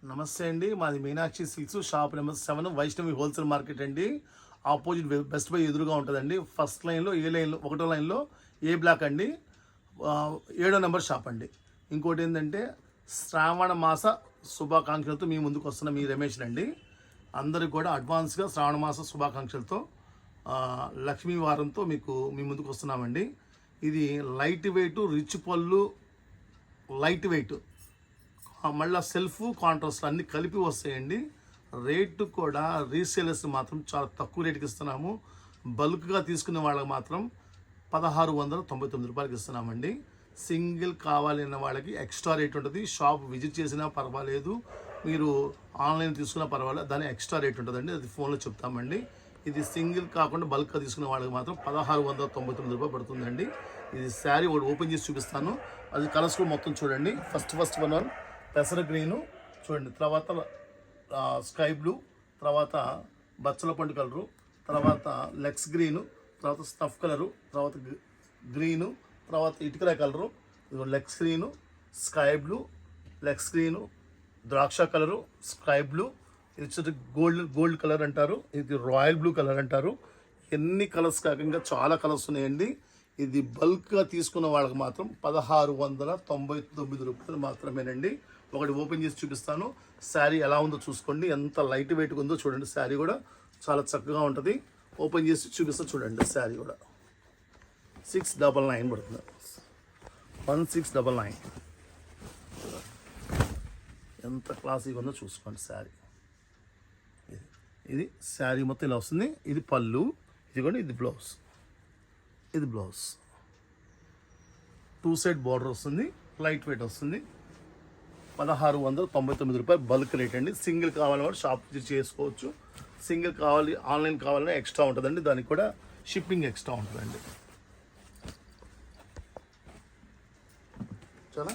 నమస్తే అండి, మాది Meenakshi silks, shop number 7, Vaishnavi wholesale market అండి. ఆపోజిట్ బెస్ట్ బై ఎదురుగా ఉంటుందండి. ఫస్ట్ లైన్లో ఒకటో లైన్లో ఏ బ్లాక్ అండి, 7వ నెంబర్ షాప్ అండి. ఇంకోటి ఏంటంటే శ్రావణ మాస శుభాకాంక్షలతో మీ ముందుకు వస్తున్న మీ రమేష్ అండి. అందరికి కూడా అడ్వాన్స్గా శ్రావణ మాస శుభాకాంక్షలతో లక్ష్మీ వారంతో మీ ముందుకు వస్తున్నామండి. ఇది లైట్ వెయిట్, రిచ్ పళ్ళు, లైట్ వెయిట్, మళ్ళీ సెల్ఫ్ కాంట్రాస్ట్ అన్నీ కలిపి వస్తాయండి. రేటు కూడా రీసేలర్స్ మాత్రం చాలా తక్కువ రేటుకి ఇస్తున్నాము. బల్క్గా తీసుకునే వాళ్ళకి మాత్రం 1699 రూపాయలకి ఇస్తున్నామండి. సింగిల్ కావాలన్న వాళ్ళకి ఎక్స్ట్రా రేట్ ఉంటుంది. షాప్ విజిట్ చేసినా పర్వాలేదు, మీరు ఆన్లైన్ తీసుకున్నా పర్వాలేదు, దాని ఎక్స్ట్రా రేట్ ఉంటుందండి. అది ఫోన్లో చెప్తామండి. ఇది సింగిల్ కాకుండా బల్క్గా తీసుకునే వాళ్ళకి మాత్రం 1699 రూపాయలు పడుతుందండి. ఇది శారీ ఒకటి ఓపెన్ చేసి చూపిస్తాను. అది కలర్స్ కూడా మొత్తం చూడండి. ఫస్ట్ వన్ పెసర గ్రీను చూడండి, తర్వాత స్కై బ్లూ, తర్వాత బచ్చల పండు కలరు, తర్వాత లెక్స్ గ్రీను, తర్వాత స్టఫ్ కలరు, తర్వాత గ్రీను, తర్వాత ఇటుకల కలరు, లెక్స్ గ్రీను, స్కై బ్లూ, లెక్స్ గ్రీను, ద్రాక్ష కలరు, స్కై బ్లూ, ఇది వచ్చి గోల్డ్ కలర్ అంటారు, ఇది రాయల్ బ్లూ కలర్ అంటారు. ఎన్ని కలర్స్ కాకుండా చాలా కలర్స్ ఉన్నాయండి. ఇది బల్క్గా తీసుకున్న వాళ్ళకి మాత్రం 1699 రూపాయలు మాత్రమేనండి. ఒకటి ఓపెన్ చేసి చూపిస్తాను. శారీ ఎలా ఉందో చూసుకోండి, ఎంత లైట్ వెయిట్గా ఉందో చూడండి. శారీ కూడా చాలా చక్కగా ఉంటుంది. ఓపెన్ చేసి చూపిస్తా చూడండి. శారీ కూడా 699 పడుతుంది, 1699. ఎంత క్లాసీగా ఉందో చూసుకోండి. శారీ ఇది శారీ మొత్తం ఇలా వస్తుంది. ఇది పళ్ళు, ఇది కూడా ఇది బ్లౌజ్. ఇది బ్లౌజ్ 2 సైడ్ బార్డర్ వస్తుంది, లైట్ వెయిట్ వస్తుంది. 1699 రూపాయలు బల్క్ రేట్ అండి. సింగిల్ కావాలని కూడా షాప్ చేసుకోవచ్చు. సింగిల్ కావాలి, ఆన్లైన్ కావాలన్నా ఎక్స్ట్రా ఉంటుందండి. దానికి కూడా షిప్పింగ్ ఎక్స్ట్రా ఉంటుందండి. చాలా